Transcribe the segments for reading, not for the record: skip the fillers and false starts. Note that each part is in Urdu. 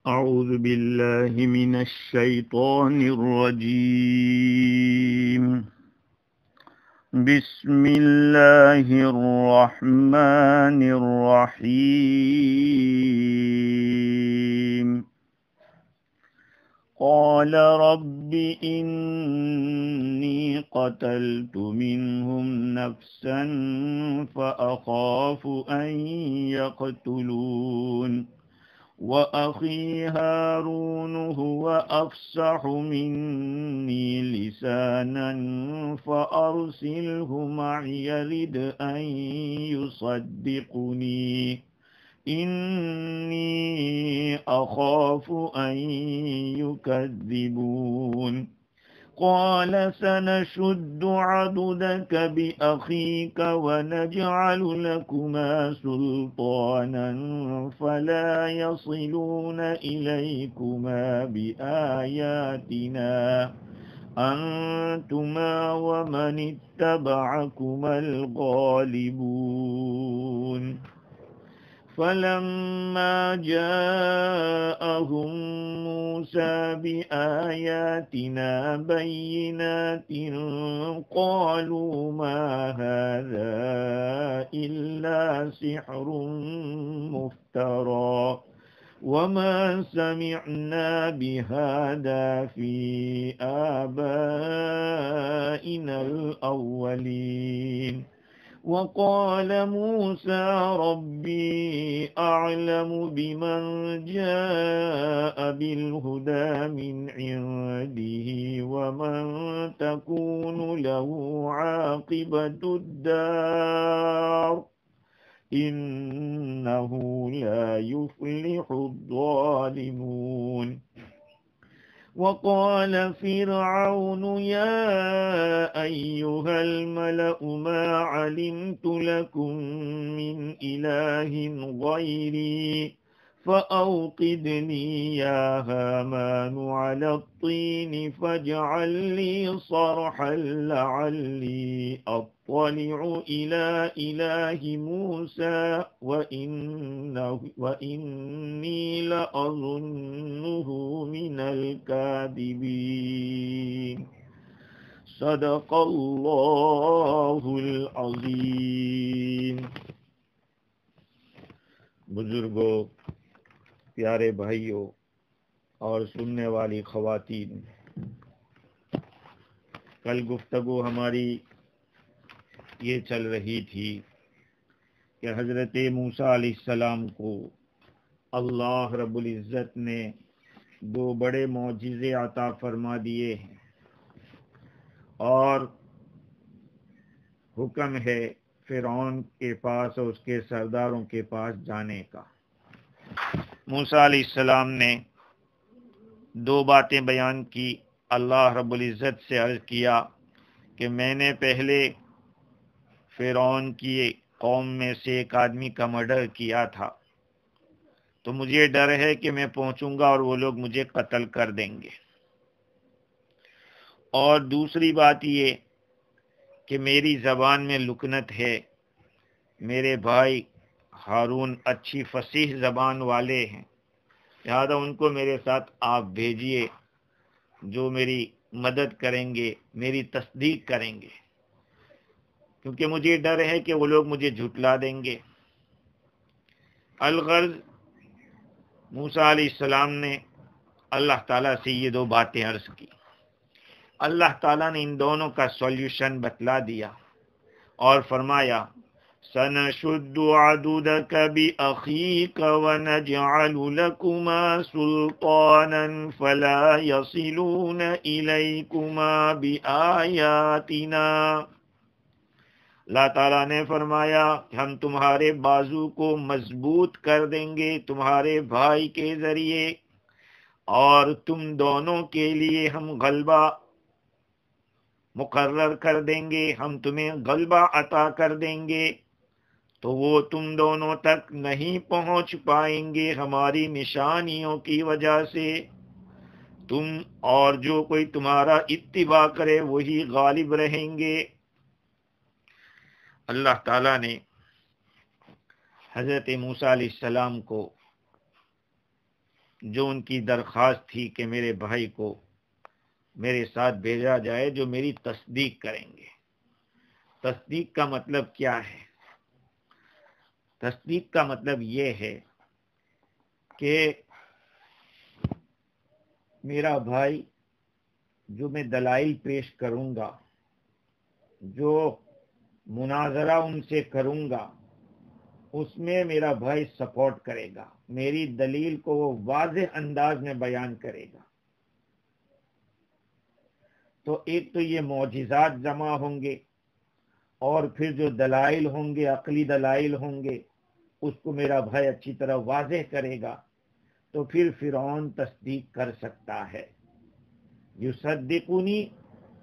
أعوذ بالله من الشيطان الرجيم. بسم الله الرحمن الرحيم. قال رب إني قتلت منهم نفسا فأخاف أن يقتلون وأخي هارون هو أفصح مني لسانا فأرسله معي يرد أن يصدقني إني أخاف أن يكذبون. قال سنشد عضدك بأخيك ونجعل لكما سلطانا فلا يصلون إليكما بآياتنا أنتما ومن اتبعكما الغالبون. فلما جاءهم موسى بآياتنا بينات قالوا ما هذا إلا سحر مفترى وما سمعنا بهذا في آبائنا الأولين. وقال موسى ربي أعلم بمن جاء بالهدى من عنده ومن تكون له عاقبة الدار إنه لا يفلح الظالمون. وقال فرعون يا أيها الملأ ما علمت لكم من إله غيري فأوقد لي يا هامان على الطين فاجعل لي صرحا لعلي أطلع إلى إله موسى وإني لأظنه من الكاذبين. صدق اللہ العظیم. بزرگوں، پیارے بھائیوں اور سننے والی خواتین، کل گفتگو ہماری یہ چل رہی تھی کہ حضرت موسیٰ علیہ السلام کو اللہ رب العزت نے دو بڑے معجزے عطا فرما دیے ہیں اور حکم ہے فرعون کے پاس اور اس کے سرداروں کے پاس جانے کا. موسیٰ علیہ السلام نے دو باتیں بیان کی. اللہ رب العزت سے عرض کیا کہ میں نے پہلے فرعون کی قوم میں سے ایک آدمی کا مرڈر کیا تھا، تو مجھے ڈر ہے کہ میں پہنچوں گا اور وہ لوگ مجھے قتل کر دیں گے. اور دوسری بات یہ کہ میری زبان میں لکنت ہے، میرے بھائی ہارون اچھی فصیح زبان والے ہیں، لہذا ان کو میرے ساتھ آپ بھیجئے جو میری مدد کریں گے، میری تصدیق کریں گے، کیونکہ مجھے ڈر ہے کہ وہ لوگ مجھے جھٹلا دیں گے. الغرض موسیٰ علیہ السلام نے اللہ تعالیٰ سے یہ دو باتیں عرض کی. اللہ تعالیٰ نے ان دونوں کا سولوشن بتلا دیا اور فرمایا سَنَشُدُّ عَضُدَكَ بِأَخِيكَ وَنَجْعَلُ لَكُمَا سُلْطَانًا فَلَا يَصِلُونَ إِلَيْكُمَا بِآيَاتِنَا. اللہ تعالیٰ نے فرمایا کہ ہم تمہارے بازو کو مضبوط کر دیں گے تمہارے بھائی کے ذریعے، اور تم دونوں کے لیے ہم غلبہ مقرر کر دیں گے، ہم تمہیں غلبہ عطا کر دیں گے، تو وہ تم دونوں تک نہیں پہنچ پائیں گے ہماری نشانیوں کی وجہ سے. تم اور جو کوئی تمہارا اتباع کرے وہی غالب رہیں گے. اللہ تعالیٰ نے حضرت موسیٰ علیہ السلام کو جو ان کی درخواست تھی کہ میرے بھائی کو میرے ساتھ بھیجا جائے جو میری تصدیق کریں گے۔ تصدیق کا مطلب کیا ہے؟ تصدیق کا مطلب یہ ہے کہ میرا بھائی جو میں دلائل پیش کروں گا، جو مناظرہ ان سے کروں گا، اس میں میرا بھائی سپورٹ کرے گا، میری دلیل کو وہ واضح انداز میں بیان کرے گا۔ تو ایک تو یہ معجزات جمع ہوں گے، اور پھر جو دلائل ہوں گے، عقلی دلائل ہوں گے، اس کو میرا بھائی اچھی طرح واضح کرے گا، تو پھر فرعون تصدیق کر سکتا ہے۔ یصدقونی،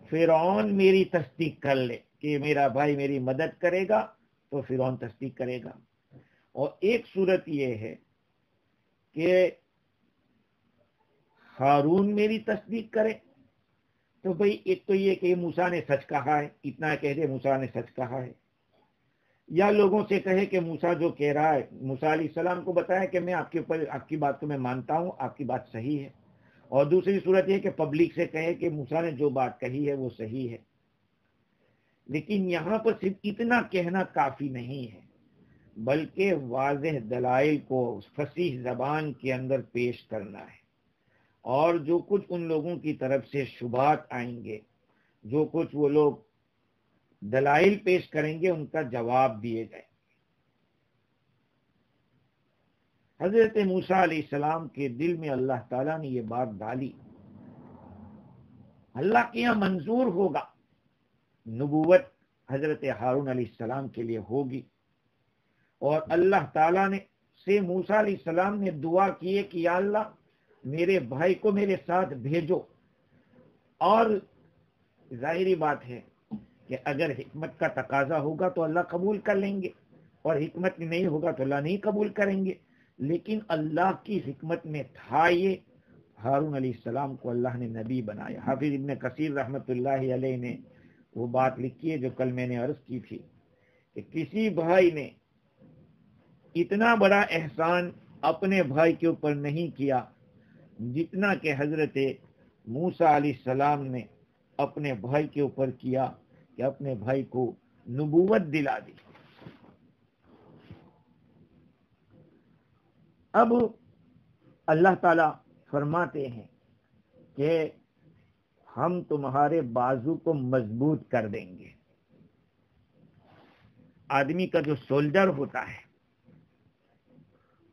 فرعون میری تصدیق کر لے کہ میرا بھائی میری مدد کرے گا، تو فرعون تصدیق کرے گا۔ اور ایک صورت یہ ہے کہ ہارون میری تصدیق کرے، تو بھئی ایک تو یہ کہ موسیٰ نے سچ کہا ہے، اتنا کہہ دے موسیٰ نے سچ کہا ہے، یا لوگوں سے کہے کہ موسیٰ جو کہہ رہا ہے، موسیٰ علیہ السلام کو بتایا کہ میں آپ کے اوپر آپ کی بات کو میں مانتا ہوں، آپ کی بات صحیح ہے۔ اور دوسری صورت یہ کہ پبلک سے کہے کہ موسیٰ نے جو بات کہی ہے وہ صحیح ہے۔ لیکن یہاں پر صرف اتنا کہنا کافی نہیں ہے، بلکہ واضح دلائل کو فصیح زبان کے اندر پیش کرنا ہے، اور جو کچھ ان لوگوں کی طرف سے شبہات آئیں گے، جو کچھ وہ لوگ دلائل پیش کریں گے، ان کا جواب دیے جائے۔ حضرت موسیٰ علیہ السلام کے دل میں اللہ تعالیٰ نے یہ بات ڈالی، اللہ کے یہاں منظور ہوگا، نبوت حضرت ہارون علیہ السلام کے لیے ہوگی۔ اور اللہ تعالیٰ نے سے موسیٰ علیہ السلام نے دعا کی ہے کہ یا اللہ میرے بھائی کو میرے ساتھ بھیجو۔ اور ظاہری بات ہے کہ اگر حکمت کا تقاضا ہوگا تو اللہ قبول کر لیں گے، اور حکمت نہیں ہوگا تو اللہ نہیں قبول کریں گے۔ لیکن اللہ کی حکمت میں تھا یہ، ہارون علیہ السلام کو اللہ نے نبی بنایا۔ حافظ ابن کثیر رحمۃ اللہ علیہ نے وہ بات لکھی ہے جو کل میں نے عرض کی تھی کہ کسی بھائی نے اتنا بڑا احسان اپنے بھائی کے اوپر نہیں کیا جتنا کہ حضرت موسیٰ علیہ السلام نے اپنے بھائی کے اوپر کیا، کہ اپنے بھائی کو نبوت دلا دی۔ اب اللہ تعالی فرماتے ہیں کہ ہم تمہارے بازو کو مضبوط کر دیں گے۔ آدمی کا جو سولجر ہوتا ہے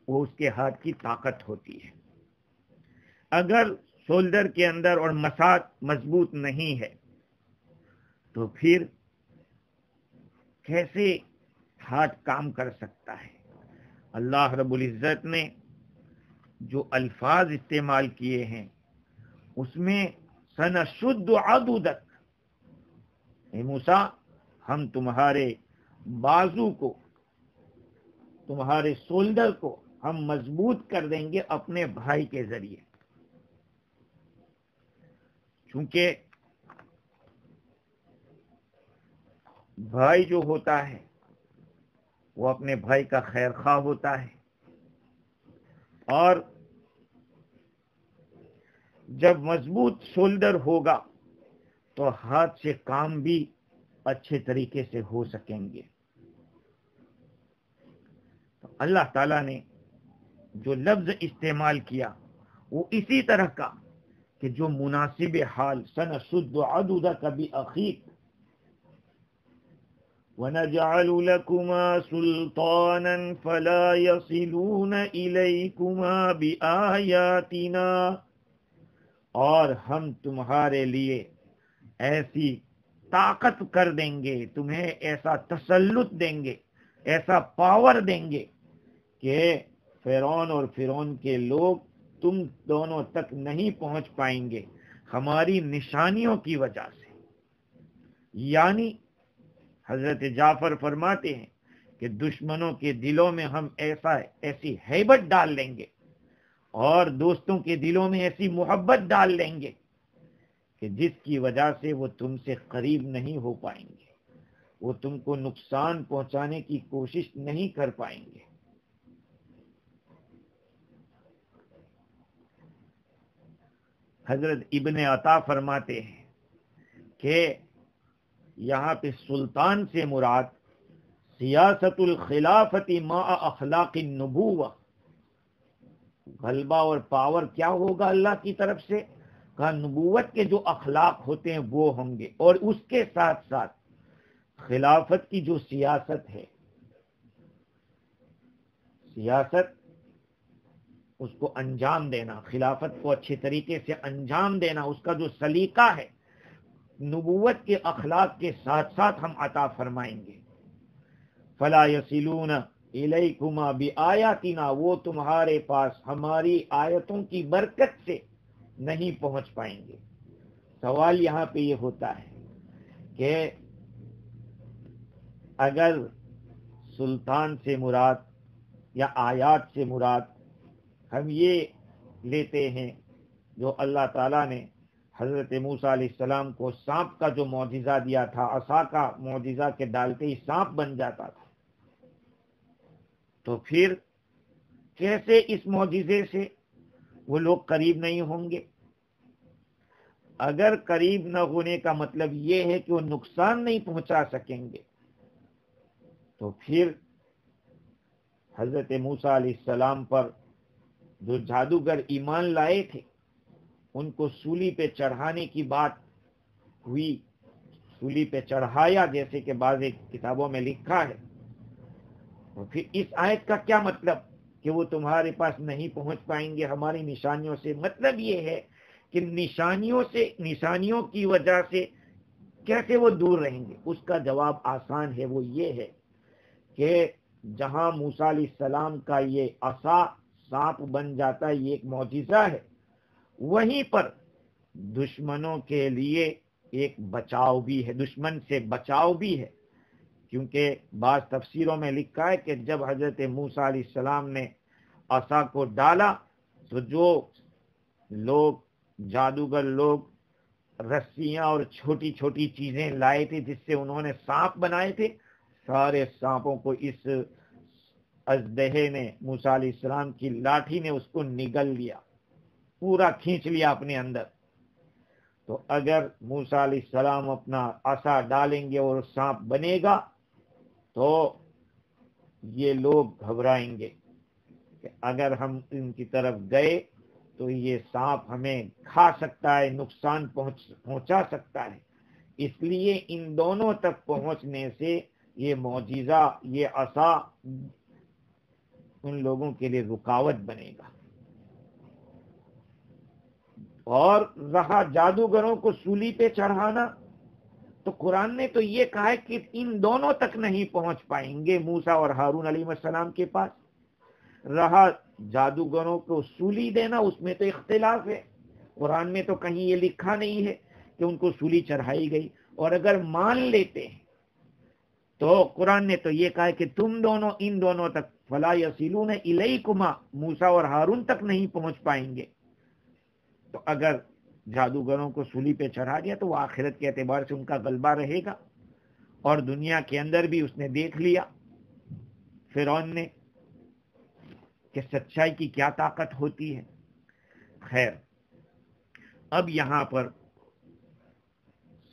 وہ اس کے ہاتھ کی طاقت ہوتی ہے۔ اگر سولجر کے اندر اور مساط مضبوط نہیں ہے تو پھر کیسے ہاتھ کام کر سکتا ہے؟ اللہ رب العزت نے جو الفاظ استعمال کیے ہیں اس میں سنشد عضدک، اے موسیٰ ہم تمہارے بازو کو، تمہارے سولڈر کو ہم مضبوط کر دیں گے اپنے بھائی کے ذریعے۔ چونکہ بھائی جو ہوتا ہے وہ اپنے بھائی کا خیر خواہ ہوتا ہے، اور جب مضبوط شولڈر ہوگا تو ہاتھ سے کام بھی اچھے طریقے سے ہو سکیں گے۔ تو اللہ تعالیٰ نے جو لفظ استعمال کیا وہ اسی طرح کا کہ جو مناسب حال، سنشد عضدک بأخیک وَنَجْعَلُ لَكُمَا سُلْطَانًا فَلَا يَصِلُونَ إِلَيْكُمَا بِآيَاتِنَا، اور ہم تمہارے لیے ایسی طاقت کر دیں گے، تمہیں ایسا تسلط دیں گے، ایسا پاور دیں گے کہ فرعون اور فرعون کے لوگ تم دونوں تک نہیں پہنچ پائیں گے ہماری نشانیوں کی وجہ سے۔ یعنی حضرت جعفر فرماتے ہیں کہ دشمنوں کے دلوں میں ہم ایسی ہیبت ڈال لیں گے، اور دوستوں کے دلوں میں ایسی محبت ڈال لیں گے کہ جس کی وجہ سے وہ تم سے قریب نہیں ہو پائیں گے، وہ تم کو نقصان پہنچانے کی کوشش نہیں کر پائیں گے۔ حضرت ابن عطا فرماتے ہیں کہ یہاں پہ سلطان سے مراد سیاست الخلافت مع اخلاق النبوہ، غلبہ اور پاور کیا ہوگا اللہ کی طرف سے؟ کہا نبوت کے جو اخلاق ہوتے ہیں وہ ہوں گے، اور اس کے ساتھ ساتھ خلافت کی جو سیاست ہے، سیاست اس کو انجام دینا، خلافت کو اچھے طریقے سے انجام دینا، اس کا جو سلیقہ ہے نبوت کے اخلاق کے ساتھ ساتھ ہم عطا فرمائیں گے۔ فلا یصلون الیکما بآیاتنا، وہ تمہارے پاس ہماری آیتوں کی برکت سے نہیں پہنچ پائیں گے۔ سوال یہاں پہ یہ ہوتا ہے کہ اگر سلطان سے مراد یا آیات سے مراد ہم یہ لیتے ہیں جو اللہ تعالیٰ نے حضرت موسیٰ علیہ السلام کو سانپ کا جو معجزہ دیا تھا، عصا کا معجزہ کے ڈالتے ہی سانپ بن جاتا تھا، تو پھر کیسے اس معجزے سے وہ لوگ قریب نہیں ہوں گے؟ اگر قریب نہ ہونے کا مطلب یہ ہے کہ وہ نقصان نہیں پہنچا سکیں گے، تو پھر حضرت موسیٰ علیہ السلام پر جو جادوگر ایمان لائے تھے ان کو سولی پہ چڑھانے کی بات ہوئی، سولی پہ چڑھایا جیسے کہ بعض کتابوں میں لکھا ہے، اور پھر اس آیت کا کیا مطلب کہ وہ تمہارے پاس نہیں پہنچ پائیں گے ہماری نشانیوں سے؟ مطلب یہ ہے کہ نشانیوں کی وجہ سے کیسے وہ دور رہیں گے؟ اس کا جواب آسان ہے، وہ یہ ہے کہ جہاں موسیٰ علیہ السلام کا یہ عصا سانپ بن جاتا ہے، یہ ایک معجزہ ہے، وہیں پر دشمنوں کے لیے ایک بچاؤ بھی ہے، دشمن سے بچاؤ بھی ہے، کیونکہ بعض تفسیروں میں لکھا ہے کہ جب حضرت موسیٰ علیہ السلام نے عصا کو ڈالا تو جو لوگ جادوگر لوگ رسیاں اور چھوٹی چھوٹی چیزیں لائے تھے جس سے انہوں نے سانپ بنائے تھے، سارے سانپوں کو اس اژدہے نے، موسیٰ علیہ السلام کی لاٹھی نے اس کو نگل لیا، پورا کھینچ لیا اپنے اندر۔ تو اگر موسیٰ علیہ السلام اپنا عصا ڈالیں گے اور سانپ بنے گا تو یہ لوگ گھبرائیں گے کہ اگر ہم ان کی طرف گئے تو یہ سانپ ہمیں کھا سکتا ہے، نقصان پہنچا سکتا ہے، اس لیے ان دونوں تک پہنچنے سے یہ معجزہ، یہ عصا ان لوگوں کے لیے رکاوٹ بنے گا۔ اور رہا جادوگروں کو سولی پہ چڑھانا، تو قرآن نے تو یہ کہا ہے کہ ان دونوں تک نہیں پہنچ پائیں گے، موسیٰ اور ہارون علیہ السلام کے پاس۔ رہا جادوگروں کو سولی دینا، اس میں تو اختلاف ہے، قرآن میں تو کہیں یہ لکھا نہیں ہے کہ ان کو سولی چڑھائی گئی، اور اگر مان لیتے ہیں تو قرآن نے تو یہ کہا ہے کہ تم دونوں ان دونوں تک، فلا یصلون الیکما، موسیٰ اور ہارون تک نہیں پہنچ پائیں گے۔ تو اگر جادوگروں کو سولی پہ چڑھا دیا تو وہ آخرت کے اعتبار سے ان کا غلبہ رہے گا، اور دنیا کے اندر بھی اس نے دیکھ لیا فرعون نے کہ سچائی کی کیا طاقت ہوتی ہے۔ خیر، اب یہاں پر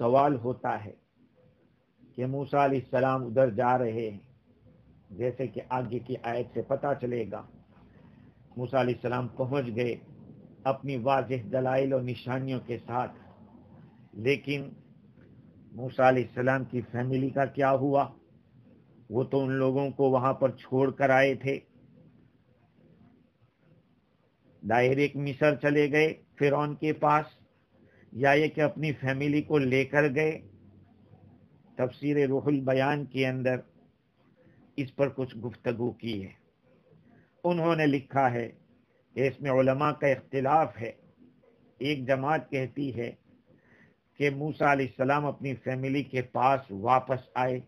سوال ہوتا ہے کہ موسیٰ علیہ السلام ادھر جا رہے ہیں، جیسے کہ آگے کی آیت سے پتہ چلے گا، موسیٰ علیہ السلام پہنچ گئے اپنی واضح دلائل و نشانیوں کے ساتھ، لیکن موسیٰ علیہ السلام کی فیملی کا کیا ہوا؟ وہ تو ان لوگوں کو وہاں پر چھوڑ کر آئے تھے، ڈائریکٹ مصر چلے گئے فرعون کے پاس، یا یہ کہ اپنی فیملی کو لے کر گئے؟ تفسیر روح البیان کے اندر اس پر کچھ گفتگو کی ہے۔ انہوں نے لکھا ہے کہ اس میں علماء کا اختلاف ہے۔ ایک جماعت کہتی ہے کہ موسیٰ علیہ السلام اپنی فیملی کے پاس واپس آئے،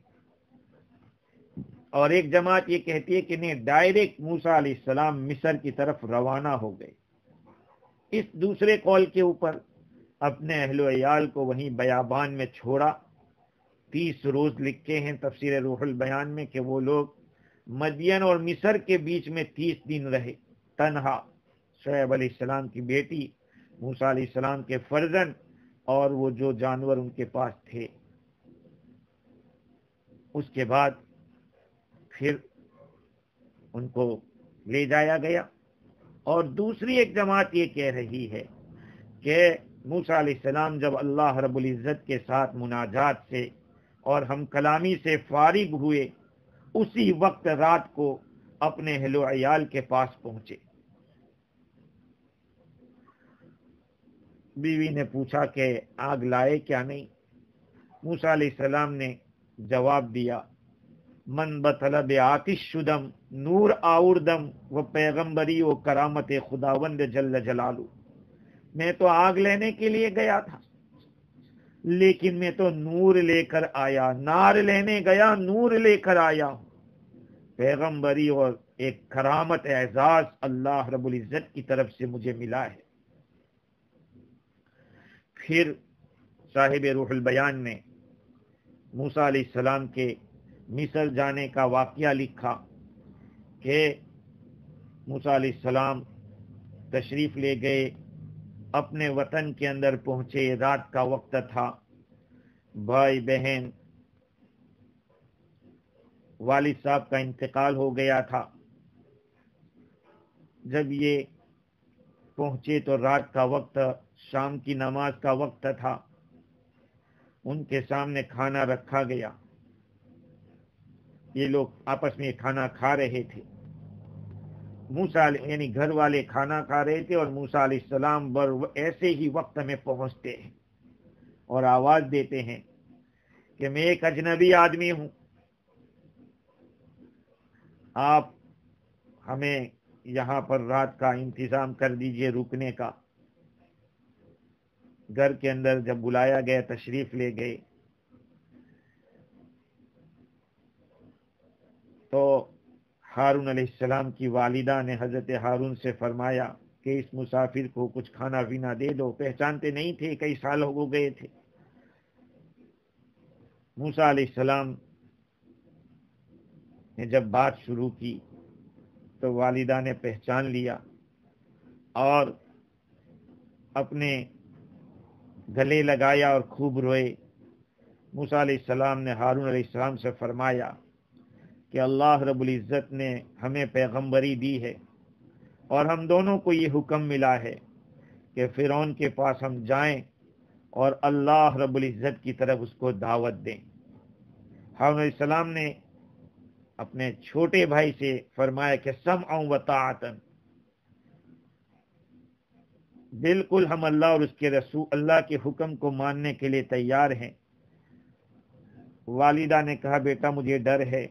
اور ایک جماعت یہ کہتی ہے کہ نہیں، ڈائریکٹ موسیٰ علیہ السلام مصر کی طرف روانہ ہو گئے۔ اس دوسرے قول کے اوپر اپنے اہل و عیال کو وہیں بیابان میں چھوڑا، 30 روز لکھے ہیں تفسیر روح البیان میں کہ وہ لوگ مدین اور مصر کے بیچ میں 30 دن رہے تنہا۔ شعیب علیہ السلام کی بیٹی موسیٰ علیہ السلام کے فرزند اور وہ جو جانور ان کے پاس تھے۔ اس کے بعد پھر ان کو لے جایا گیا، اور دوسری ایک جماعت یہ کہہ رہی ہے کہ موسیٰ علیہ السلام جب اللہ رب العزت کے ساتھ مناجات سے اور ہم کلامی سے فارغ ہوئے، اسی وقت رات کو اپنے اہل و عیال کے پاس پہنچے۔ بیوی نے پوچھا کہ آگ لائے کیا نہیں؟ موسیٰ علیہ السلام نے جواب دیا، من بطلب آتش شدم نور آوردم و پیغمبری و کرامت خداوند جل جلالو۔ میں تو آگ لینے کے لیے گیا تھا، لیکن میں تو نور لے کر آیا، نار لینے گیا نور لے کر آیا ہوں۔ پیغمبری اور ایک کرامت اعزاز اللہ رب العزت کی طرف سے مجھے ملا ہے۔ پھر صاحب روح البیان نے موسیٰ علیہ السلام کے مصر جانے کا واقعہ لکھا کہ موسیٰ علیہ السلام تشریف لے گئے، اپنے وطن کے اندر پہنچے، رات کا وقت تھا، بھائی بہن والد صاحب کا انتقال ہو گیا تھا۔ جب یہ پہنچے تو رات کا وقت، شام کی نماز کا وقت تھا، ان کے سامنے کھانا رکھا گیا، یہ لوگ آپس میں کھانا کھا رہے تھے، موسیٰ یعنی گھر والے کھانا کھا رہے تھے، اور موسیٰ علیہ السلام ایسے ہی وقت میں پہنچتے ہیں اور آواز دیتے ہیں کہ میں ایک اجنبی آدمی ہوں، آپ ہمیں یہاں پر رات کا انتظام کر دیجئے رکنے کا۔ گھر کے اندر جب بلایا گیا تشریف لے گئے تو ہارون علیہ السلام کی والدہ نے حضرت ہارون سے فرمایا کہ اس مسافر کو کچھ کھانا پینا دے دو، پہچانتے نہیں تھے، کئی سال ہو گئے تھے۔ موسیٰ علیہ السلام نے جب بات شروع کی تو والدہ نے پہچان لیا اور اپنے گلے لگایا اور خوب روئے۔ موسیٰ علیہ السلام نے ہارون علیہ السلام سے فرمایا کہ اللہ رب العزت نے ہمیں پیغمبری دی ہے، اور ہم دونوں کو یہ حکم ملا ہے کہ فرعون کے پاس ہم جائیں اور اللہ رب العزت کی طرف اس کو دعوت دیں۔ ہارون علیہ السلام نے اپنے چھوٹے بھائی سے فرمایا کہ سمعا و طاعتا، بالکل ہم اللہ اور اس کے رسول اللہ کے حکم کو ماننے کے لیے تیار ہیں۔ والدہ نے کہا بیٹا مجھے ڈر ہے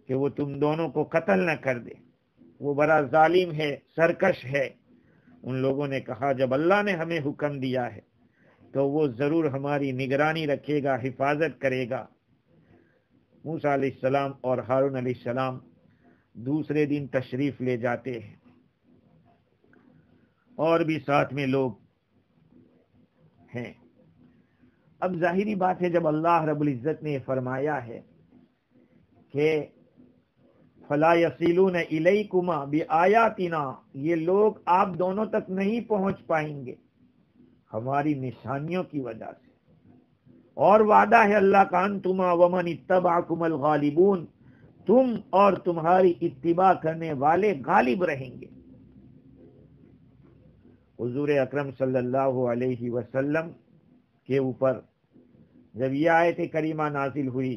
کہ وہ تم دونوں کو قتل نہ کر دے، وہ بڑا ظالم ہے، سرکش ہے۔ ان لوگوں نے کہا جب اللہ نے ہمیں حکم دیا ہے تو وہ ضرور ہماری نگرانی رکھے گا، حفاظت کرے گا۔ موسیٰ علیہ السلام اور ہارون علیہ السلام دوسرے دن تشریف لے جاتے ہیں، اور بھی ساتھ میں لوگ ہیں۔ اب ظاہری بات ہے جب اللہ رب العزت نے فرمایا ہے کہ فَلَا يَصِلُونَ إِلَيْكُمَا بِآيَاتِنَا، یہ لوگ آپ دونوں تک نہیں پہنچ پائیں گے ہماری نشانیوں کی وجہ سے، اور وعدہ ہے اللہ کا انتما ومن اتبعکم الغالبون، تم اور تمہاری اتباع کرنے والے غالب رہیں گے۔ حضور اکرم صلی اللہ علیہ وسلم کے اوپر جب یہ آیت کریمہ نازل ہوئی،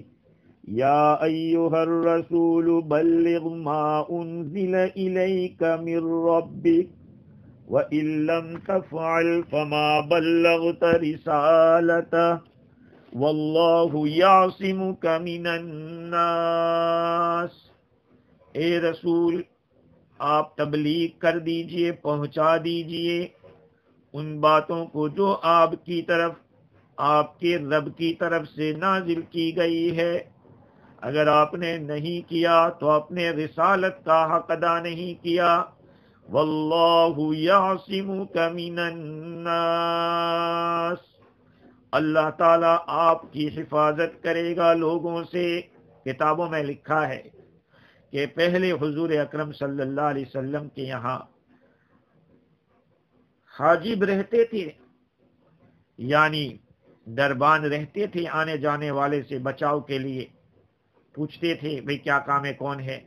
یا ایھا الرسول بلغ ما انزل الیک من ربک وَإِن لَّمْ تَفْعَلْ فَمَا بَلَّغْتَ رِسَالَتَهُ وَاللَّهُ يَعْصِمُكَ مِنَ النَّاسِ، اے رسول آپ تبلیغ کر دیجئے، پہنچا دیجئے ان باتوں کو جو آپ کی طرف، آپ کے رب کی طرف سے نازل کی گئی ہے۔ اگر آپ نے نہیں کیا تو اپنے رسالت کا حق ادا نہیں کیا۔ واللہ یعصمک من الناس، اللہ تعالیٰ آپ کی حفاظت کرے گا لوگوں سے۔ کتابوں میں لکھا ہے کہ پہلے حضور اکرم صلی اللہ علیہ وسلم کے یہاں حاجب رہتے تھے، یعنی دربان رہتے تھے آنے جانے والے سے بچاؤ کے لیے، پوچھتے تھے بھئی کیا کام ہے، کون ہے.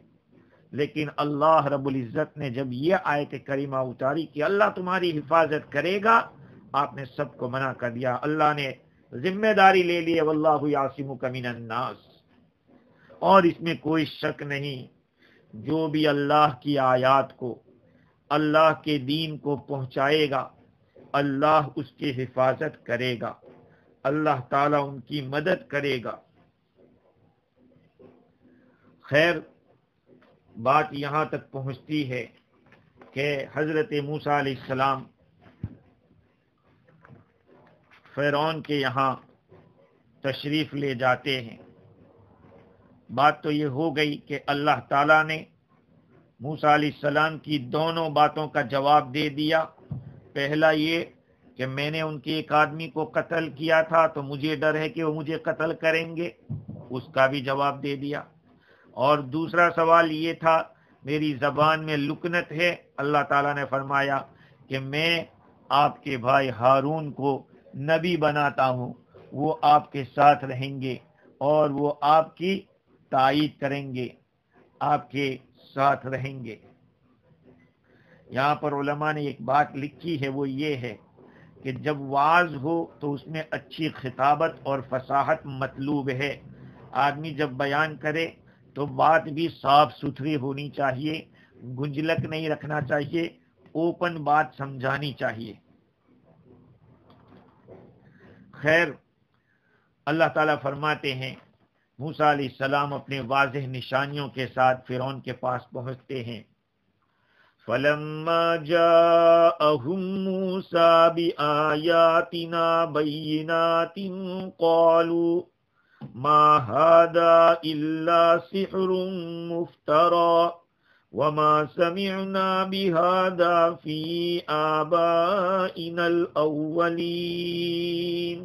لیکن اللہ رب العزت نے جب یہ آیت کریمہ اتاری کہ اللہ تمہاری حفاظت کرے گا، آپ نے سب کو منع کر دیا. اللہ نے ذمہ داری لے لی، واللہ یعصمک من الناس. اور اس میں کوئی شک نہیں، جو بھی اللہ کی آیات کو، اللہ کے دین کو پہنچائے گا، اللہ اس کی حفاظت کرے گا، اللہ تعالیٰ ان کی مدد کرے گا. خیر، بات یہاں تک پہنچتی ہے کہ حضرت موسیٰ علیہ السلام فرعون کے یہاں تشریف لے جاتے ہیں. بات تو یہ ہو گئی کہ اللہ تعالیٰ نے موسیٰ علیہ السلام کی دونوں باتوں کا جواب دے دیا. پہلا یہ کہ میں نے ان کے ایک آدمی کو قتل کیا تھا تو مجھے ڈر ہے کہ وہ مجھے قتل کریں گے، اس کا بھی جواب دے دیا. اور دوسرا سوال یہ تھا میری زبان میں لکنت ہے، اللہ تعالیٰ نے فرمایا کہ میں آپ کے بھائی ہارون کو نبی بناتا ہوں، وہ آپ کے ساتھ رہیں گے اور وہ آپ کی تائید کریں گے، آپ کے ساتھ رہیں گے. یہاں پر علماء نے ایک بات لکھی ہے، وہ یہ ہے کہ جب وعظ ہو تو اس میں اچھی خطابت اور فصاحت مطلوب ہے. آدمی جب بیان کرے تو بات بھی صاف ستھری ہونی چاہیے، گنجلک نہیں رکھنا چاہیے، اوپن بات سمجھانی چاہیے. خیر، اللہ تعالیٰ فرماتے ہیں موسیٰ علیہ السلام اپنے واضح نشانیوں کے ساتھ فرعون کے پاس پہنچتے ہیں. فَلَمَّا جَاءَهُم مُوسَىٰ بِآيَاتِنَا بَيِّنَاتٍ قَالُوا مَا هَٰذَا إِلَّا سِحْرٌ مُفْتَرًى وَمَا سَمِعْنَا بِهَٰذَا فِي آبَائِنَا الْأَوَّلِينَ.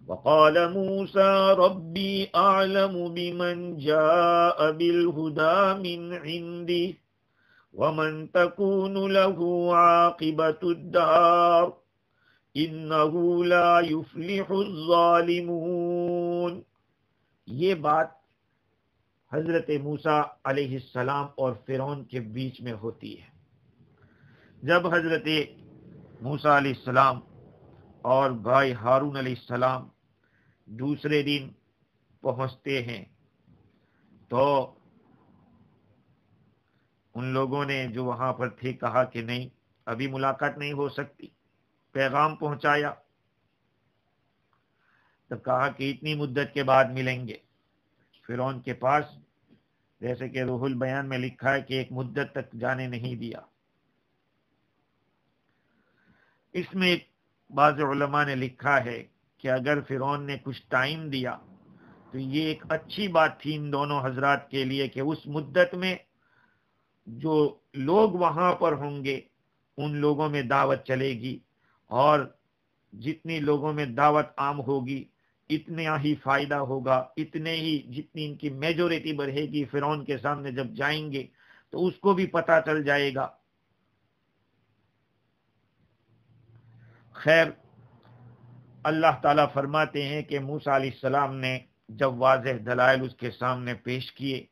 وقال موسى ربي أعلم بمن جاء بالهدى من عنده ومن تكون له عاقبة الدار إنه لا يفلح الظالمون. یہ بات حضرت موسیٰ علیہ السلام اور فرعون کے بیچ میں ہوتی ہے. جب حضرت موسیٰ علیہ السلام اور بھائی ہارون علیہ السلام دوسرے دن پہنچتے ہیں تو ان لوگوں نے جو وہاں پر تھے کہا کہ نہیں، ابھی ملاقات نہیں ہو سکتی. پیغام پہنچایا تب کہا کہ اتنی مدت کے بعد ملیں گے. فرعون کے پاس جیسے کہ روح البیان میں لکھا ہے کہ ایک مدت تک جانے نہیں دیا. اس میں بعض علماء نے لکھا ہے کہ اگر فرعون نے کچھ ٹائم دیا تو یہ ایک اچھی بات تھی ان دونوں حضرات کے لیے کہ اس مدت میں جو لوگ وہاں پر ہوں گے ان لوگوں میں دعوت چلے گی، اور جتنی لوگوں میں دعوت عام ہوگی اتنا ہی فائدہ ہوگا، اتنے ہی جتنی ان کی میجورٹی بڑھے گی فرعون کے سامنے جب جائیں گے تو اس کو بھی پتہ چل جائے گا. خیر، اللہ تعالیٰ فرماتے ہیں کہ موسیٰ علیہ السلام نے جب واضح دلائل اس کے سامنے پیش کیے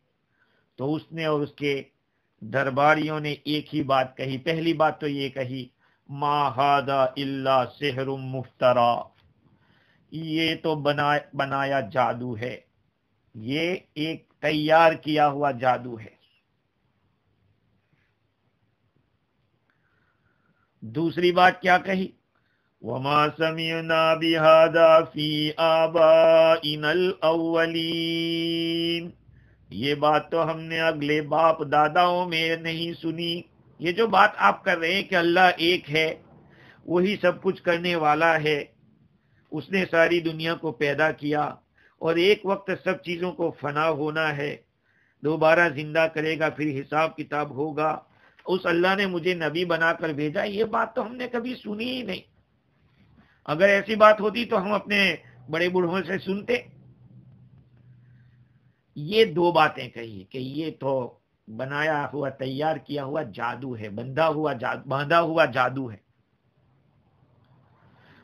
تو اس نے اور اس کے درباریوں نے ایک ہی بات کہی. پہلی بات تو یہ کہی ما ھذا الا سحر مفترا، یہ تو بنایا جادو ہے، یہ ایک تیار کیا ہوا جادو ہے. دوسری بات کیا کہی؟ وَمَا سَمِعْنَا بِهَذَا فِي آبَائِنَا الْأَوَّلِينَ، یہ بات تو ہم نے اگلے باپ داداؤں میں نہیں سنی. یہ جو بات آپ کر رہے ہیں کہ اللہ ایک ہے، وہی سب کچھ کرنے والا ہے، اس نے ساری دنیا کو پیدا کیا اور ایک وقت سب چیزوں کو فنا ہونا ہے، دوبارہ زندہ کرے گا، پھر حساب کتاب ہوگا، اس اللہ نے مجھے نبی بنا کر بھیجا، یہ بات تو ہم نے کبھی سنی ہی نہیں. اگر ایسی بات ہوتی تو ہم اپنے بڑے بوڑھوں سے سنتے. یہ دو باتیں کہی کہ یہ تو بنایا ہوا تیار کیا ہوا جادو ہے، باندھا ہوا جادو ہے۔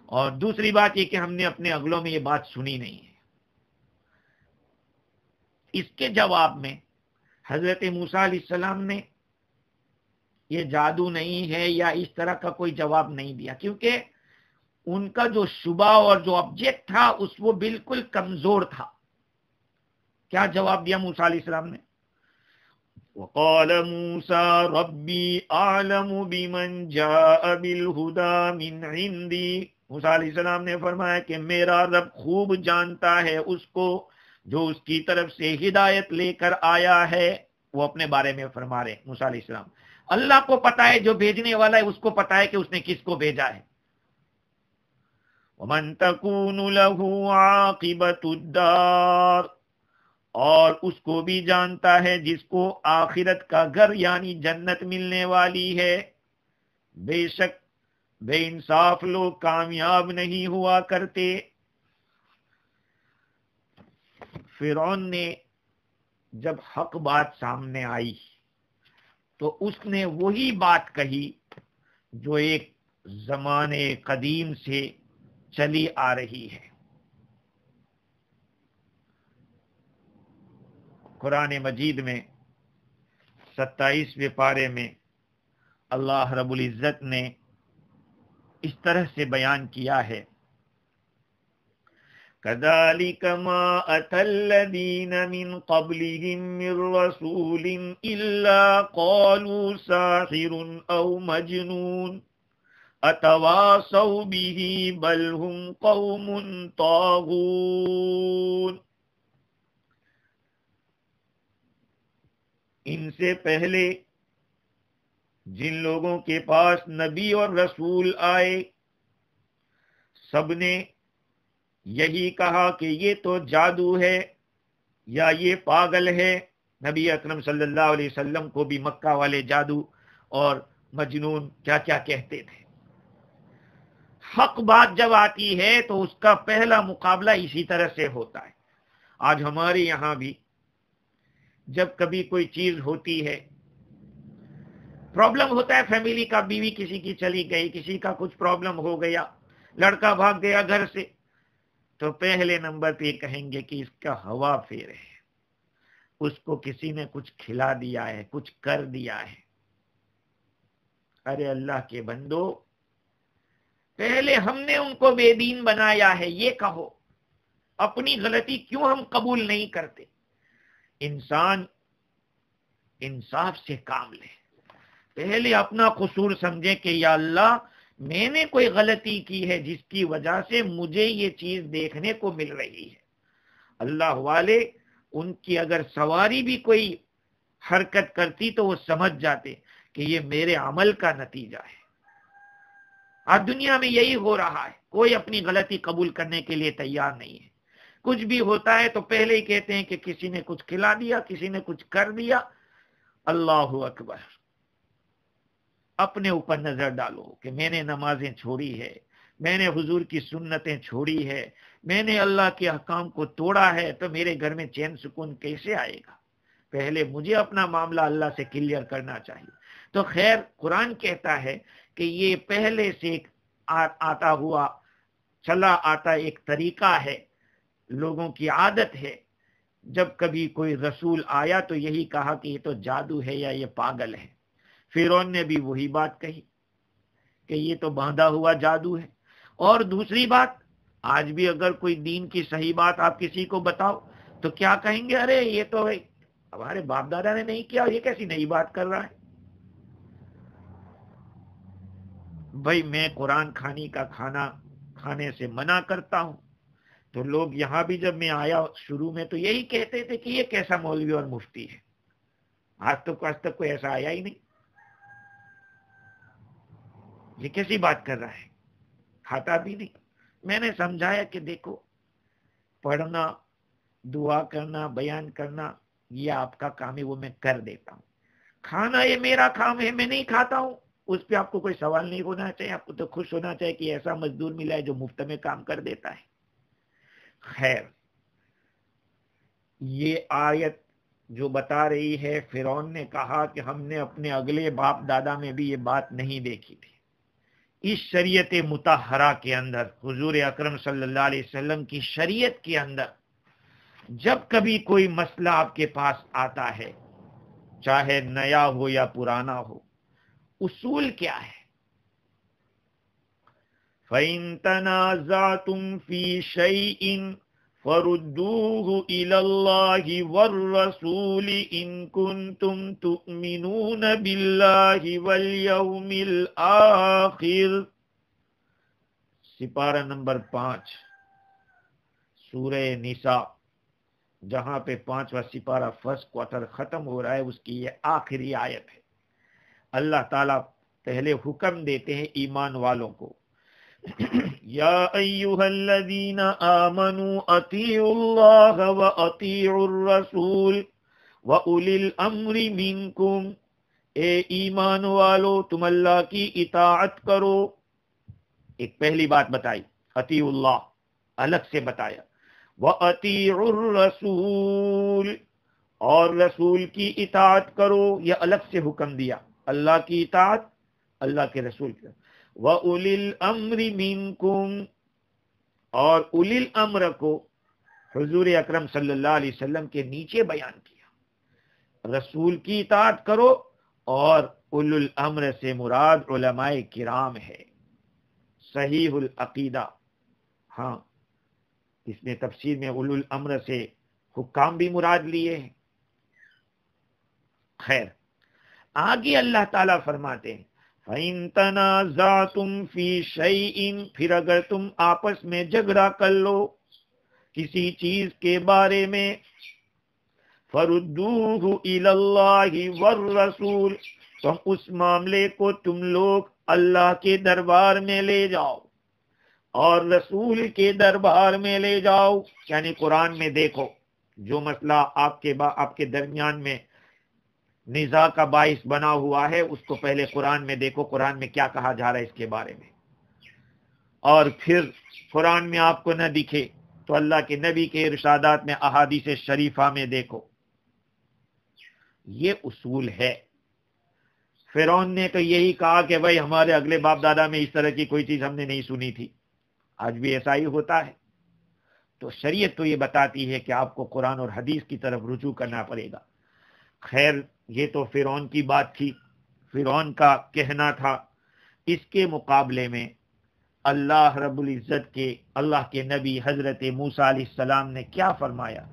اور دوسری بات یہ کہ ہم نے اپنے اگلوں میں یہ بات سنی نہیں ہے۔ اس کے جواب میں حضرت موسیٰ علیہ السلام نے یہ جادو نہیں ہے یا اس طرح کا کوئی جواب نہیں دیا، کیونکہ ان کا جو شبہ اور جو آبجیکٹ تھا وہ بالکل کمزور تھا۔ کیا جواب دیا موسیٰ علیہ السلام نے؟ وقال موسى ربي أعلم بمن جاء بالهدى من عندي، موسیٰ علیہ السلام نے فرمایا کہ میرا رب خوب جانتا ہے اس کو جو اس کی طرف سے ہدایت لے کر آیا ہے۔ وہ اپنے بارے میں فرما رہے موسیٰ علیہ السلام، اللہ کو پتا ہے، جو بھیجنے والا ہے اس کو پتا ہے کہ اس نے کس کو بھیجا ہے۔ ومن تكون له عاقبة الدار، اور اس کو بھی جانتا ہے جس کو آخرت کا گھر یعنی جنت ملنے والی ہے۔ بے شک بے انصاف لوگ کامیاب نہیں ہوا کرتے۔ فرعون نے جب حق بات سامنے آئی تو اس نے وہی بات کہی جو ایک زمانے قدیم سے چلی آ رہی ہے۔ قرآن مجید میں 27ویں پارے میں اللہ رب العزت نے اس طرح سے بیان کیا ہے، كَذَلِكَ مَا أَتَى الَّذِينَ مِن قَبْلِهِم مِّن رَّسُولٍ إِلَّا قَالُوا سَاحِرٌ أَوْ مَجْنُونٌ أَتَوَاصَوْا بِهِ بَلْ هُمْ قَوْمٌ طَاغُونَ۔ ان سے پہلے جن لوگوں کے پاس نبی اور رسول آئے، سب نے یہی کہا کہ یہ تو جادو ہے یا یہ پاگل ہے۔ نبی اکرم صلی اللہ علیہ وسلم کو بھی مکہ والے جادو اور مجنون کیا کیا کہتے تھے۔ حق بات جب آتی ہے تو اس کا پہلا مقابلہ اسی طرح سے ہوتا ہے۔ آج ہمارے یہاں بھی جب کبھی کوئی چیز ہوتی ہے، پرابلم ہوتا ہے فیملی کا، بیوی کسی کی چلی گئی، کسی کا کچھ پرابلم ہو گیا، لڑکا بھاگ گیا گھر سے، تو پہلے نمبر پہ یہ کہیں گے کہ اس کا ہوا پھیر ہے، اس کو کسی نے کچھ کھلا دیا ہے، کچھ کر دیا ہے۔ ارے اللہ کے بندو، پہلے ہم نے ان کو بے دین بنایا ہے، یہ کہو اپنی غلطی کیوں ہم قبول نہیں کرتے؟ انسان انصاف سے کام لے، پہلے اپنا قصور سمجھے کہ یا اللہ میں نے کوئی غلطی کی ہے جس کی وجہ سے مجھے یہ چیز دیکھنے کو مل رہی ہے۔ اللہ والے ان کی اگر سواری بھی کوئی حرکت کرتی تو وہ سمجھ جاتے کہ یہ میرے عمل کا نتیجہ ہے۔ آج دنیا میں یہی ہو رہا ہے، کوئی اپنی غلطی قبول کرنے کے لیے تیار نہیں ہے۔ کچھ بھی ہوتا ہے تو پہلے ہی کہتے ہیں کہ کسی نے کچھ کھلا دیا، کسی نے کچھ کر دیا۔ اللہ اکبر، اپنے اوپر نظر ڈالو کہ میں نے نمازیں چھوڑی ہے، میں نے حضور کی سنتیں چھوڑی ہے، میں نے اللہ کے احکام کو توڑا ہے، تو میرے گھر میں چین سکون کیسے آئے گا؟ پہلے مجھے اپنا معاملہ اللہ سے کلیئر کرنا چاہیے۔ تو خیر، قرآن کہتا ہے کہ یہ پہلے سے آتا ہوا چلا آتا ایک طریقہ ہے، لوگوں کی عادت ہے، جب کبھی کوئی رسول آیا تو یہی کہا کہ یہ تو جادو ہے یا یہ پاگل ہے۔ فرعون نے بھی وہی بات کہی کہ یہ تو باندھا ہوا جادو ہے۔ اور دوسری بات، آج بھی اگر کوئی دین کی صحیح بات آپ کسی کو بتاؤ تو کیا کہیں گے؟ ارے یہ تو ہمارے باپ دادا نے نہیں کیا، یہ کیسی نئی بات کر رہا ہے؟ بھائی میں قرآن کھانی کا کھانا کھانے سے منع کرتا ہوں، تو لوگ یہاں بھی جب میں آیا شروع میں تو یہی کہتے تھے کہ یہ کیسا مولوی اور مفتی ہے، آج تک کوئی ایسا آیا ہی نہیں، یہ کیسی بات کر رہا ہے، کھاتا بھی نہیں۔ میں نے سمجھایا کہ دیکھو، پڑھنا، دعا کرنا، بیان کرنا یہ آپ کا کام ہے، وہ میں کر دیتا ہوں۔ کھانا یہ میرا کام ہے، میں نہیں کھاتا ہوں، اس پہ آپ کو کوئی سوال نہیں ہونا چاہیے، آپ کو تو خوش ہونا چاہیے کہ ایسا مزدور ملا ہے جو مفت میں کام کر دیتا ہے۔ خیر، یہ آیت جو بتا رہی ہے فرعون نے کہا کہ ہم نے اپنے اگلے باپ دادا میں بھی یہ بات نہیں دیکھی تھی. اس شریعت مطہرہ کے اندر، حضور اکرم صلی اللہ علیہ وسلم کی شریعت کے اندر، جب کبھی کوئی مسئلہ آپ کے پاس آتا ہے، چاہے نیا ہو یا پرانا ہو، اصول کیا ہے؟ فَإِن تَنَازَعْتُمْ فِي شَيْءٍ فَرُدُّوهُ إِلَى اللَّهِ وَالرَّسُولِ إِن كُنتُمْ تُؤْمِنُونَ بِاللَّهِ وَالْيَوْمِ الْآخِرِ. سپارہ نمبر 5 سورہ نساء، جہاں پہ 5واں سپارہ فرسٹ کوارٹر ختم ہو رہا ہے، اس کی یہ آخری آیت ہے. اللہ تعالیٰ پہلے حکم دیتے ہیں ایمان والوں کو، یا ایھا الذین آمنوا اطیعوا اللہ واطیعوا الرسول واولی الامر منکم. اے ایمان والو، تم اللہ کی اطاعت کرو. ایک پہلی بات بتائی، اطیعوا اللہ الگ سے بتایا، واطیعوا الرسول، اور رسول کی اطاعت کرو، یہ الگ سے حکم دیا. اللہ کی اطاعت، اللہ کے رسول کی. وَأُولِي الْأَمْرِ مِنْكُمْ، اور اولی الامر کو حضور اکرم صلی اللہ علیہ وسلم کے نیچے بیان کیا. رسول کی اطاعت کرو، اور اولی الامر سے مراد علماء کرام ہے. صحیح العقیدہ، ہاں اس میں تفسیر میں اولی الامر سے حکام بھی مراد لیے ہیں. خیر، آگے اللہ تعالیٰ فرماتے ہیں فَإِن تَنَازَعْتُمْ فِي شَيْءٍ، پھر اگر تم آپس میں جھگڑا کر لو کسی چیز کے بارے میں، فَرُدُّوهُ إِلَى اللَّهِ وَالرَّسُولِ، تو اس معاملے کو تم لوگ اللہ کے دربار میں لے جاؤ اور رسول کے دربار میں لے جاؤ. یعنی قرآن میں دیکھو، جو مسئلہ آپ کے درمیان میں نزاع کا باعث بنا ہوا ہے، اس کو پہلے قرآن میں دیکھو، قرآن میں کیا کہا جا رہا ہے اس کے بارے میں. اور پھر قرآن میں آپ کو نہ دکھے تو اللہ کے نبی کے ارشادات میں، احادیث شریفہ میں دیکھو. یہ اصول ہے. فرعون نے تو یہی کہا کہ بھائی ہمارے اگلے باپ دادا میں اس طرح کی کوئی چیز ہم نے نہیں سنی تھی. آج بھی ایسا ہی ہوتا ہے. تو شریعت تو یہ بتاتی ہے کہ آپ کو قرآن اور حدیث کی طرف رجوع کرنا پڑے گا. خیر، یہ تو فرعون کی بات تھی، فرعون کا کہنا تھا. اس کے مقابلے میں اللہ رب العزت کے، اللہ کے نبی حضرت موسیٰ علیہ السلام نے کیا فرمایا؟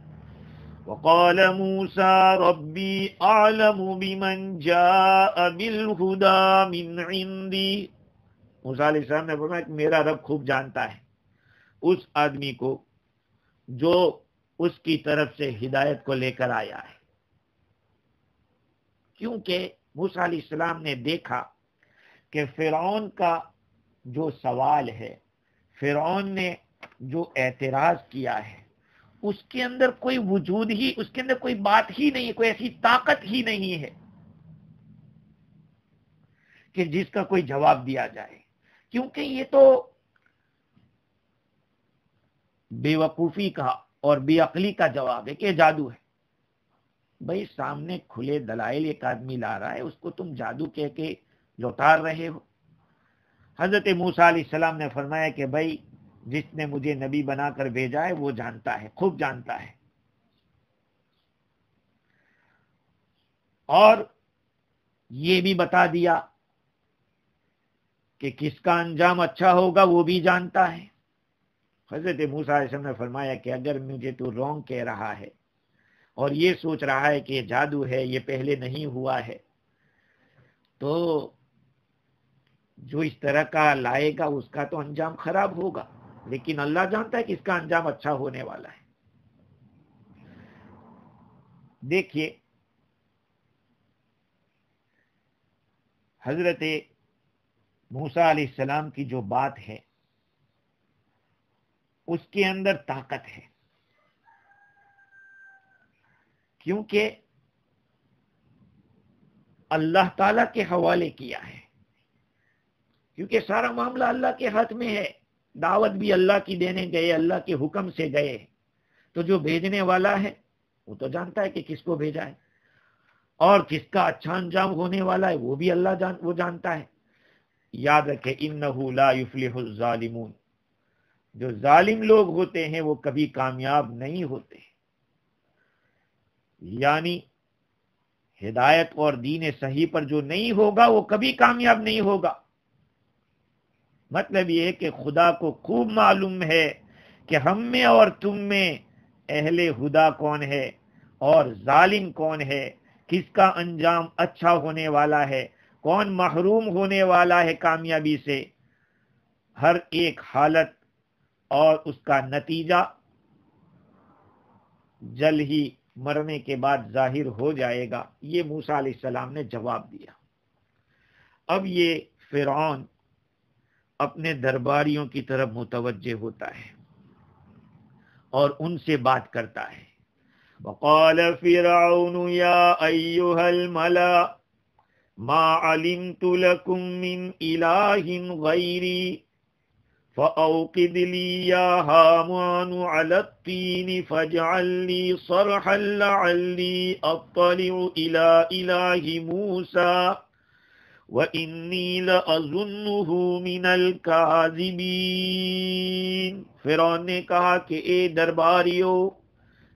وَقَالَ مُوسَىٰ رَبِّي أَعْلَمُ بِمَنْ جَاءَ بِالْهُدَىٰ مِنْ عِنْدِي. موسیٰ علیہ السلام نے فرمایا کہ میرا رب خوب جانتا ہے اس آدمی کو جو اس کی طرف سے ہدایت کو لے کر آیا ہے. کیونکہ موسیٰ علیہ السلام نے دیکھا کہ فرعون کا جو سوال ہے، فرعون نے جو اعتراض کیا ہے، اس کے اندر کوئی وجود ہی، اس کے اندر کوئی بات ہی نہیں، کوئی ایسی طاقت ہی نہیں ہے کہ جس کا کوئی جواب دیا جائے. کیونکہ یہ تو بے وقوفی کا اور بے عقلی کا جواب ہے کہ جادو ہے. بھائی سامنے کھلے دلائل ایک آدمی لا رہا ہے، اس کو تم جادو کہہ کے لوٹار رہے ہو. حضرت موسیٰ علیہ السلام نے فرمایا کہ بھائی جس نے مجھے نبی بنا کر بھیجا ہے وہ جانتا ہے، خوب جانتا ہے. اور یہ بھی بتا دیا کہ کس کا انجام اچھا ہوگا وہ بھی جانتا ہے. حضرت موسیٰ علیہ السلام نے فرمایا کہ اگر مجھے تو رونگ کہہ رہا ہے اور یہ سوچ رہا ہے کہ یہ جادو ہے، یہ پہلے نہیں ہوا ہے، تو جو اس طرح کا لائے گا اس کا تو انجام خراب ہوگا. لیکن اللہ جانتا ہے کہ اس کا انجام اچھا ہونے والا ہے. دیکھیے حضرت موسیٰ علیہ السلام کی جو بات ہے اس کے اندر طاقت ہے، کیونکہ اللہ تعالیٰ کے حوالے کیا ہے. کیونکہ سارا معاملہ اللہ کے ہاتھ میں ہے. دعوت بھی اللہ کی دینے گئے، اللہ کے حکم سے گئے، تو جو بھیجنے والا ہے وہ تو جانتا ہے کہ کس کو بھیجا ہے، اور کس کا اچھا انجام ہونے والا ہے وہ بھی وہ جانتا ہے۔ یاد رکھے انہ لا یفلح الظالمون، جو ظالم لوگ ہوتے ہیں وہ کبھی کامیاب نہیں ہوتے، یعنی ہدایت اور دین صحیح پر جو نہیں ہوگا وہ کبھی کامیاب نہیں ہوگا۔ مطلب یہ ہے کہ خدا کو خوب معلوم ہے کہ ہم میں اور تم میں اہل ہدا کون ہے اور ظالم کون ہے، کس کا انجام اچھا ہونے والا ہے، کون محروم ہونے والا ہے کامیابی سے۔ ہر ایک حالت اور اس کا نتیجہ جل ہی مرنے کے بعد ظاہر ہو جائے گا۔ یہ موسیٰ علیہ السلام نے جواب دیا۔ اب یہ فرعون اپنے درباریوں کی طرف متوجہ ہوتا ہے اور ان سے بات کرتا ہے۔ وقال فرعون یا ایھا الملأ ما علمت لكم من الہ غیری فأوقد لي يا هامان على الطين فاجعل لي صرحا لعلي أطلع إلى إله موسى وإني لأظنه من الكاذبين۔ فرعون نے کہا کہ اے درباریو،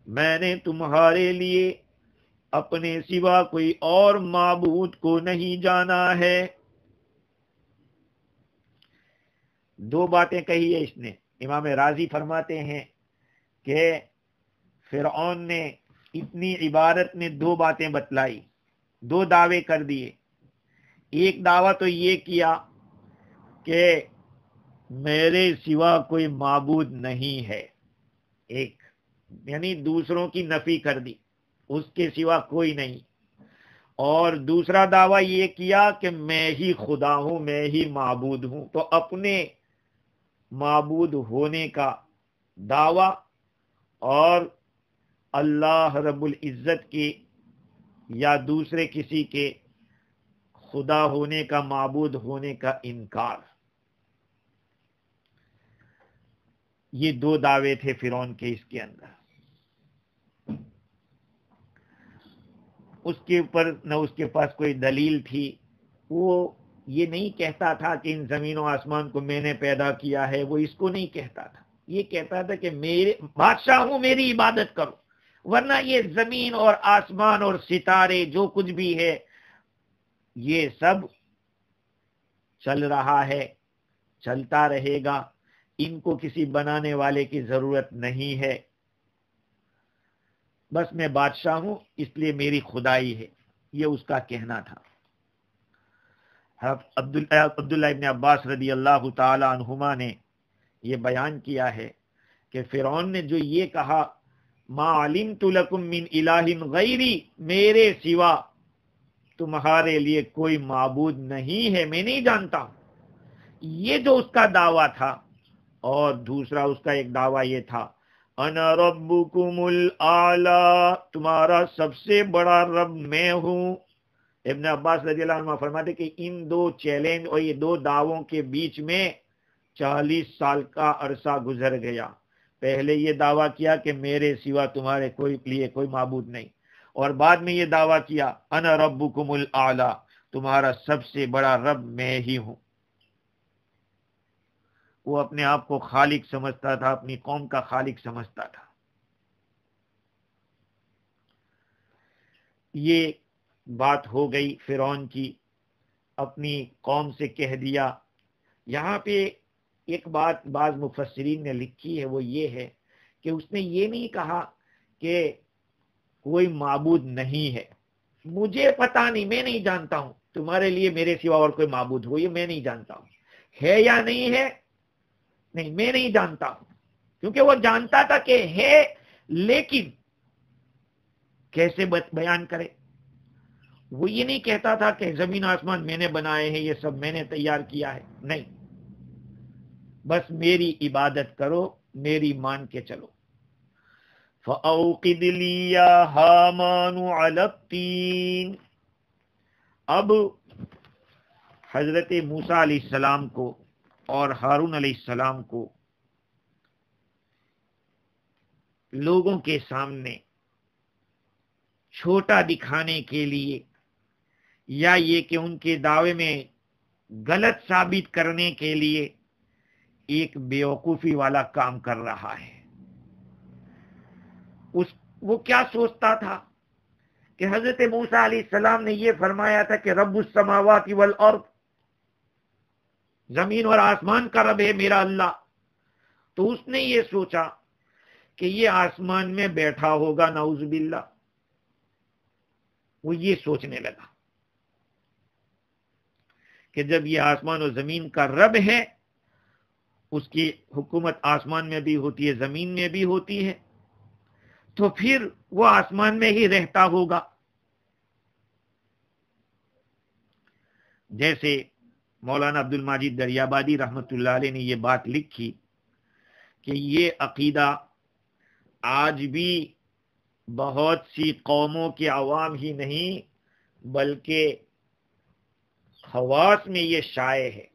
میں نے تمہارے لیے اپنے سوا کوئی اور معبود کو نہیں جانا ہے۔ دو باتیں کہی ہے اس نے۔ امام راضی فرماتے ہیں کہ فرعون نے اتنی عبارت میں دو باتیں بتلائی، دو دعوے کر دیے۔ ایک دعویٰ تو یہ کیا کہ میرے سوا کوئی معبود نہیں ہے، ایک یعنی دوسروں کی نفی کر دی، اس کے سوا کوئی نہیں۔ اور دوسرا دعویٰ یہ کیا کہ میں ہی خدا ہوں، میں ہی معبود ہوں۔ تو اپنے معبود ہونے کا دعویٰ اور اللہ رب العزت کی یا دوسرے کسی کے خدا ہونے کا، معبود ہونے کا انکار، یہ دو دعوے تھے فرعون کے اس کے اندر۔ اس کے اوپر نہ اس کے پاس کوئی دلیل تھی، وہ یہ نہیں کہتا تھا کہ ان زمین و آسمان کو میں نے پیدا کیا ہے، وہ اس کو نہیں کہتا تھا، یہ کہتا تھا کہ میرے بادشاہ ہوں، میری عبادت کرو، ورنہ یہ زمین اور آسمان اور ستارے جو کچھ بھی ہے یہ سب چل رہا ہے، چلتا رہے گا، ان کو کسی بنانے والے کی ضرورت نہیں ہے، بس میں بادشاہ ہوں اس لیے میری خدائی ہے، یہ اس کا کہنا تھا۔ عبداللہ ابن عباس رضی اللہ تعالی عنہما نے یہ بیان کیا ہے کہ فرعون نے جو یہ کہا ما علمت لکم من الہ غیری، میرے سوا تمہارے لیے کوئی معبود نہیں ہے، میں نہیں جانتا ہوں، یہ جو اس کا دعویٰ تھا۔ اور دوسرا اس کا ایک دعویٰ یہ تھا انا ربکم الاعلی، تمہارا سب سے بڑا رب میں ہوں۔ ابن عباس رضی اللہ عنہ فرماتے کہ ان دو چیلنج اور یہ دو دعووں کے بیچ میں 40 سال کا عرصہ گزر گیا۔ پہلے یہ دعویٰ کیا کہ میرے سوا تمہارے لیے کوئی معبود نہیں، اور بعد میں یہ دعویٰ کیا انا ربکم الاعلی، تمہارا سب سے بڑا رب میں ہی ہوں۔ وہ اپنے آپ کو خالق سمجھتا تھا، اپنی قوم کا خالق سمجھتا تھا۔ یہ بات ہو گئی فرعون کی، اپنی قوم سے کہہ دیا۔ یہاں پہ ایک بات بعض مفسرین نے لکھی ہے، وہ یہ ہے کہ اس نے یہ نہیں کہا کہ کوئی معبود نہیں ہے، مجھے پتا نہیں، میں نہیں جانتا ہوں، تمہارے لیے میرے سوا اور کوئی معبود ہو یہ میں نہیں جانتا ہوں، ہے یا نہیں ہے، نہیں میں نہیں جانتا ہوں، کیونکہ وہ جانتا تھا کہ ہے، لیکن کیسے بیان کرے۔ وہ یہ نہیں کہتا تھا کہ زمین آسمان میں نے بنائے ہیں، یہ سب میں نے تیار کیا ہے، نہیں، بس میری عبادت کرو، میری مان کے چلو۔ فَأَوْقِدْ لِي يَا هَامَانُ عَلَى الطِّينِ، اب حضرت موسیٰ علیہ السلام کو اور ہارون علیہ السلام کو لوگوں کے سامنے چھوٹا دکھانے کے لیے یا یہ کہ ان کے دعوے میں غلط ثابت کرنے کے لیے ایک بیوقوفی والا کام کر رہا ہے۔ وہ کیا سوچتا تھا کہ حضرت موسیٰ علیہ السلام نے یہ فرمایا تھا کہ رب السماوات والارض، زمین اور آسمان کا رب ہے میرا اللہ، تو اس نے یہ سوچا کہ یہ آسمان میں بیٹھا ہوگا، نعوذ باللہ۔ وہ یہ سوچنے لگا کہ جب یہ آسمان و زمین کا رب ہے، اس کی حکومت آسمان میں بھی ہوتی ہے، زمین میں بھی ہوتی ہے، تو پھر وہ آسمان میں ہی رہتا ہوگا۔ جیسے مولانا عبد المجید دریابادی رحمت اللہ علیہ نے یہ بات لکھی کہ یہ عقیدہ آج بھی بہت سی قوموں کے عوام ہی نہیں بلکہ خواص میں یہ شائع ہے۔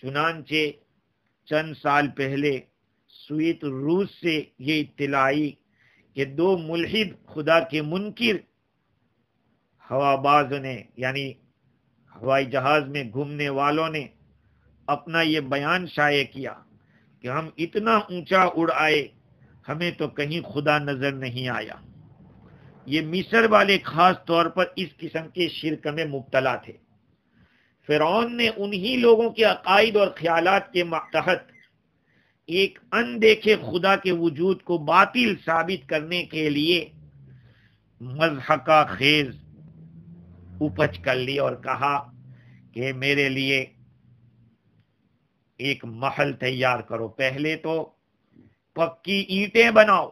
چنانچہ چند سال پہلے سویت روس سے یہ اطلاع آئی کہ دو ملحد خدا کے منکر ہوابازوں نے، یعنی ہوائی جہاز میں گھومنے والوں نے اپنا یہ بیان شائع کیا کہ ہم اتنا اونچا اڑ آئے، ہمیں تو کہیں خدا نظر نہیں آیا۔ یہ مصر والے خاص طور پر اس قسم کے شرک میں مبتلا تھے۔ فرعون نے انہی لوگوں کے عقائد اور خیالات کے تحت ایک اندیکھے خدا کے وجود کو باطل ثابت کرنے کے لیے مضحکہ خیز اپج کر لی اور کہا کہ میرے لیے ایک محل تیار کرو، پہلے تو پکی اینٹیں بناؤ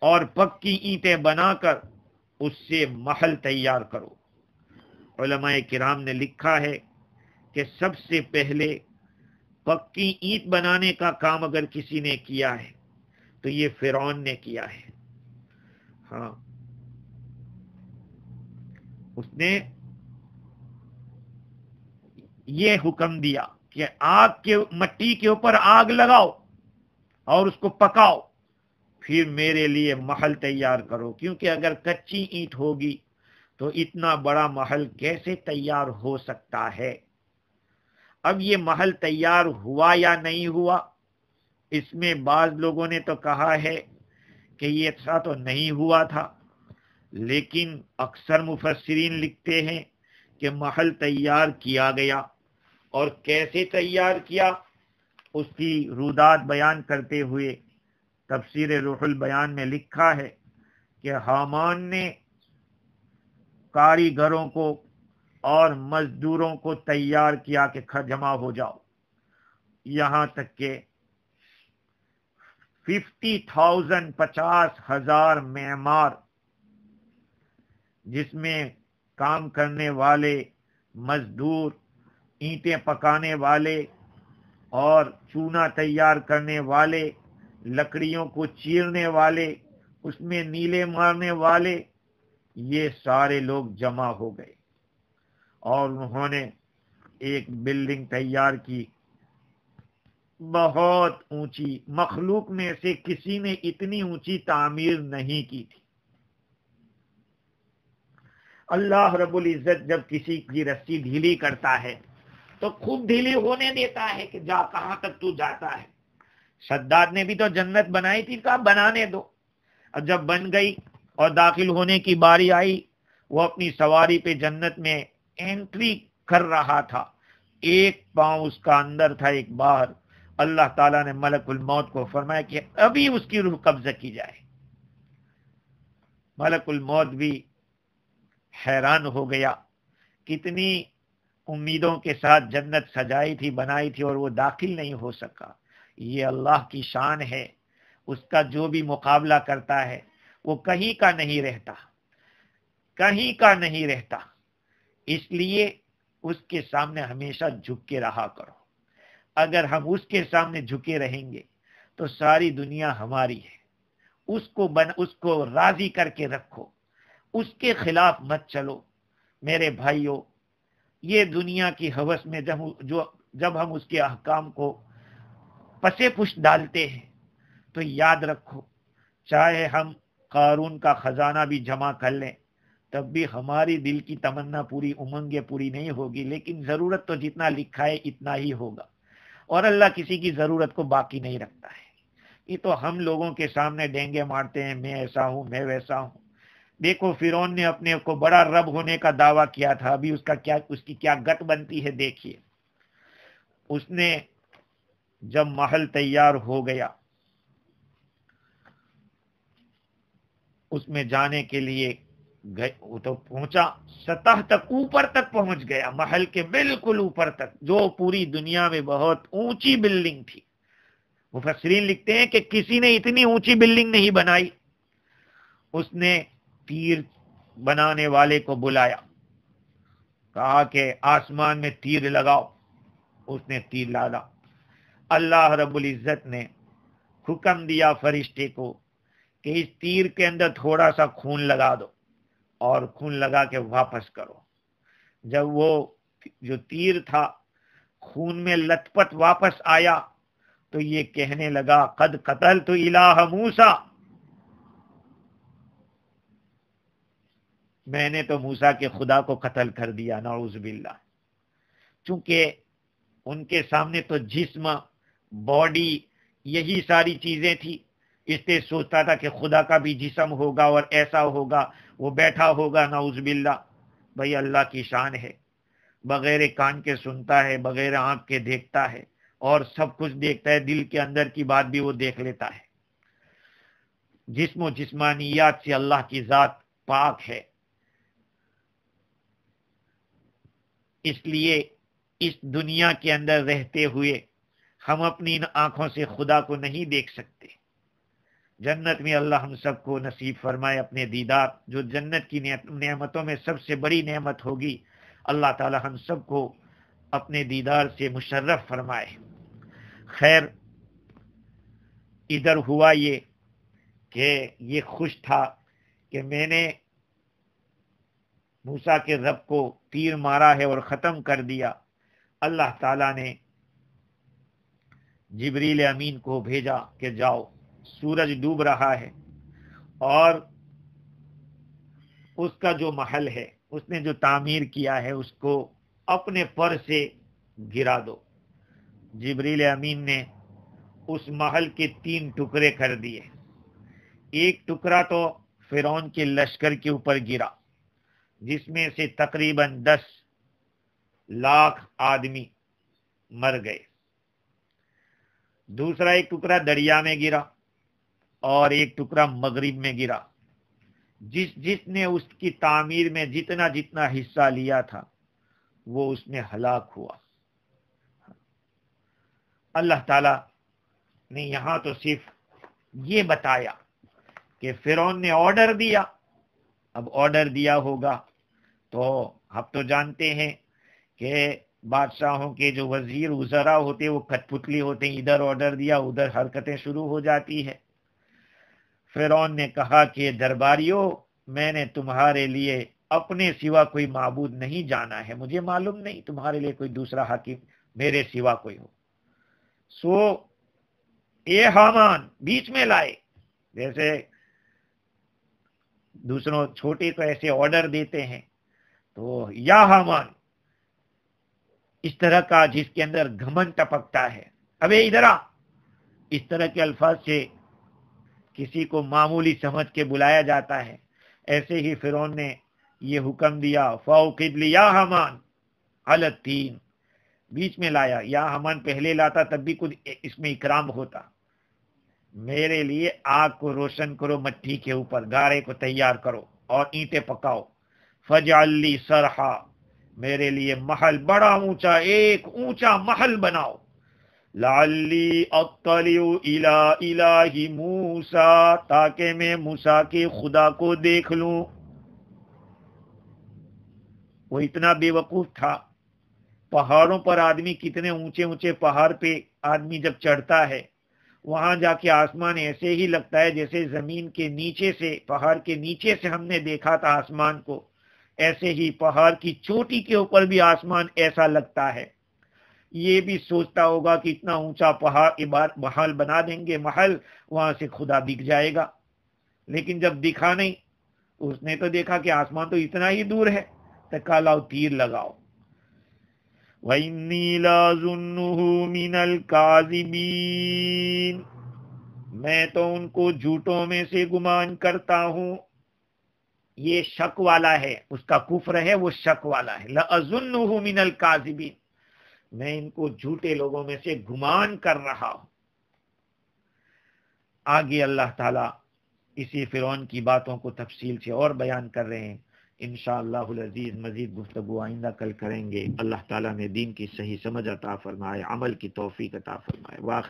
اور پکی اینٹیں بنا کر اس سے محل تیار کرو۔ علماء کرام نے لکھا ہے کہ سب سے پہلے پکی اینٹ بنانے کا کام اگر کسی نے کیا ہے تو یہ فرعون نے کیا ہے۔ ہاں، اس نے یہ حکم دیا کہ مٹی کے اوپر آگ لگاؤ اور اس کو پکاؤ، پھر میرے لیے محل تیار کرو، کیونکہ اگر کچی اینٹ ہوگی تو اتنا بڑا محل کیسے تیار ہو سکتا ہے۔ اب یہ محل تیار ہوا یا نہیں ہوا، اس میں بعض لوگوں نے تو کہا ہے کہ یہ ایسا تو نہیں ہوا تھا، لیکن اکثر مفسرین لکھتے ہیں کہ محل تیار کیا گیا، اور کیسے تیار کیا اس کی رودات بیان کرتے ہوئے تفسیر روح البیان میں لکھا ہے کہ حامان نے کاریگروں کو اور مزدوروں کو تیار کیا کہ جمع ہو جاؤ، یہاں تک کہ 50,000 معمار، جس میں کام کرنے والے مزدور، اینٹیں پکانے والے اور چونا تیار کرنے والے، لکڑیوں کو چیرنے والے، اس میں نیلے مارنے والے، یہ سارے لوگ جمع ہو گئے اور انہوں نے ایک بلڈنگ تیار کی، بہت اونچی، مخلوق میں سے کسی نے اتنی اونچی تعمیر نہیں کی تھی۔ اللہ رب العزت جب کسی کی رسی ڈھیلی کرتا ہے تو خوب ڈھیلی ہونے دیتا ہے کہ جا، کہاں تک تو جاتا ہے۔ شداد نے بھی تو جنت بنائی تھی، کہا بنانے دو، اور جب بن گئی اور داخل ہونے کی باری آئی، وہ اپنی سواری پہ جنت میں انٹری کر رہا تھا، ایک پاؤں اس کا اندر تھا، ایک باہر۔ اللہ تعالیٰ نے ملک الموت کو فرمایا کہ ابھی اس کی روح قبضہ کی جائے۔ ملک الموت بھی حیران ہو گیا، کتنی امیدوں کے ساتھ جنت سجائی تھی، بنائی تھی، اور وہ داخل نہیں ہو سکا۔ یہ اللہ کی شان ہے، اس کا جو بھی مقابلہ کرتا ہے وہ کہیں کا نہیں رہتا، کہیں کا نہیں رہتا، اس لیے اس کے سامنے ہمیشہ جھک کے رہا کرو۔ اگر ہم اس کے سامنے جھکے رہیں گے تو ساری دنیا ہماری ہے، اس کو راضی کر کے رکھو، اس کے خلاف مت چلو۔ میرے بھائیوں، یہ دنیا کی ہوس میں جب ہم اس کے احکام کو پسے پش ڈالتے ہیں تو یاد رکھو، چاہے ہم قارون کا خزانہ بھی جمع کر لیں تب بھی ہماری دل کی تمنا پوری، امنگیں پوری نہیں ہوگی، لیکن ضرورت تو جتنا لکھا ہے اتنا ہی ہوگا، اور اللہ کسی کی ضرورت کو باقی نہیں رکھتا ہے۔ یہ تو ہم لوگوں کے سامنے ڈینگے مارتے ہیں، میں ایسا ہوں، میں ویسا ہوں۔ دیکھو فرعون نے اپنے کو بڑا رب ہونے کا دعویٰ کیا تھا، ابھی اس کی کیا گت بنتی ہے دیکھیے۔ اس نے جب محل تیار ہو گیا، اس میں جانے کے لیے وہ تو پہنچا، سطح تک، اوپر تک پہنچ گیا، محل کے بالکل اوپر تک، جو پوری دنیا میں بہت اونچی بلڈنگ تھی۔ مفسرین لکھتے ہیں کہ کسی نے اتنی اونچی بلڈنگ نہیں بنائی۔ اس نے تیر بنانے والے کو بلایا، کہا کہ آسمان میں تیر لگاؤ، اس نے تیر لادا۔ اللہ رب العزت نے حکم دیا فرشتے کو کہ اس تیر کے اندر تھوڑا سا خون لگا دو اور خون لگا کے واپس کرو۔ جب وہ جو تیر تھا خون میں لت پت واپس آیا تو یہ کہنے لگا قد قتلت الہ موسیٰ، میں نے تو موسیٰ کے خدا کو قتل کر دیا، نعوذ باللہ۔ چونکہ ان کے سامنے تو جسم، باڈی، یہی ساری چیزیں تھی، اس لیے سوچتا تھا کہ خدا کا بھی جسم ہوگا اور ایسا ہوگا، وہ بیٹھا ہوگا، نعوذ باللہ۔ بھائی اللہ کی شان ہے، بغیر کان کے سنتا ہے، بغیر آنکھ کے دیکھتا ہے، اور سب کچھ دیکھتا ہے، دل کے اندر کی بات بھی وہ دیکھ لیتا ہے۔ جسم و جسمانیات سے اللہ کی ذات پاک ہے، اس لیے اس دنیا کے اندر رہتے ہوئے ہم اپنی ان آنکھوں سے خدا کو نہیں دیکھ سکتے۔ جنت میں اللہ ہم سب کو نصیب فرمائے اپنے دیدار، جو جنت کی نعمتوں میں سب سے بڑی نعمت ہوگی۔ اللہ تعالی ہم سب کو اپنے دیدار سے مشرف فرمائے۔ خیر، ادھر ہوا یہ کہ یہ خوش تھا کہ میں نے موسیٰ کے رب کو تیر مارا ہے اور ختم کر دیا۔ اللہ تعالیٰ نے جبریل امین کو بھیجا کہ جاؤ، سورج ڈوب رہا ہے اور اس کا جو محل ہے، اس نے جو تعمیر کیا ہے، اس کو اپنے پر سے گرا دو۔ جبریل امین نے اس محل کے 3 ٹکڑے کر دیے۔ ایک ٹکڑا تو فرعون کے لشکر کے اوپر گرا، جس میں سے تقریباً 10 لاکھ آدمی مر گئے۔ دوسرا ایک ٹکڑا دریا میں گرا اور ایک ٹکڑا مغرب میں گرا۔ جس نے اس کی تعمیر میں جتنا جتنا حصہ لیا تھا وہ اس میں ہلاک ہوا۔ اللہ تعالی نے یہاں تو صرف یہ بتایا کہ فرعون نے آرڈر دیا۔ اب آرڈر دیا ہوگا تو آپ تو جانتے ہیں کہ بادشاہوں کے جو وزیر وزراء ہوتے وہ کٹ پتلی ہوتے ہیں، ادھر آرڈر دیا ادھر حرکتیں شروع ہو جاتی ہے۔ فرعون نے کہا کہ درباریوں، میں نے تمہارے لیے اپنے سوا کوئی معبود نہیں جانا ہے، مجھے معلوم نہیں تمہارے لیے کوئی دوسرا حاکم میرے سوا کوئی ہو۔ سو اے حامان بیچ میں لائے، جیسے دوسروں چھوٹے تو ایسے آرڈر دیتے ہیں، تو یا حامان، اس طرح کا جس کے اندر گھمنڈ ٹپکتا ہے، ابے ادھر آ، اس طرح کے الفاظ سے کسی کو معمولی سمجھ کے بلایا جاتا ہے۔ ایسے ہی فرعون نے یہ حکم دیا فاوقد لی یا حامان علی الطین، بیچ میں لایا۔ یا حامان پہلے لاتا تب بھی کچھ اس میں اکرام ہوتا۔ میرے لیے آگ کو روشن کرو، مٹی کے اوپر گارے کو تیار کرو اور اینٹیں پکاؤ۔ فجعل لی صرحا، میرے لیے محل بڑا اونچا، ایک اونچا محل بناؤ۔ لعلی اطلع الی الہ موسیٰ، تاکہ میں موسیٰ کے خدا کو دیکھ لوں۔ وہ اتنا بے وقوف تھا، پہاڑوں پر آدمی کتنے اونچے اونچے پہاڑ پہ آدمی جب چڑھتا ہے، وہاں جا کے آسمان ایسے ہی لگتا ہے جیسے زمین کے نیچے سے، پہاڑ کے نیچے سے ہم نے دیکھا تھا آسمان کو، ایسے ہی پہاڑ کی چوٹی کے اوپر بھی آسمان ایسا لگتا ہے۔ یہ بھی سوچتا ہوگا کہ اتنا اونچا پہاڑ محل بنا دیں گے، محل، وہاں سے خدا دکھ جائے گا۔ لیکن جب دکھا نہیں، اس نے تو دیکھا کہ آسمان تو اتنا ہی دور ہے، تو کہا لاؤ تیر لگاؤ. وَإِنِّي لَأَظُنُّهُ مِنَ الْكَاذِبِينَ، میں تو ان کو جھوٹوں میں سے گمان کرتا ہوں. یہ شک والا ہے، اس کا کفر ہے وہ شک والا ہے. لَأَظُنُّهُ مِنَ الْكَاذِبِينَ، میں ان کو جھوٹے لوگوں میں سے گمان کر رہا ہوں. آگے اللہ تعالیٰ اسی فرعون کی باتوں کو تفصیل سے اور بیان کر رہے ہیں. انشاءاللہ العزیز مزید گفتگو آئندہ کل کریں گے. اللہ تعالیٰ نے دین کی صحیح سمجھ عطا فرمائے، عمل کی توفیق عطا فرمائے.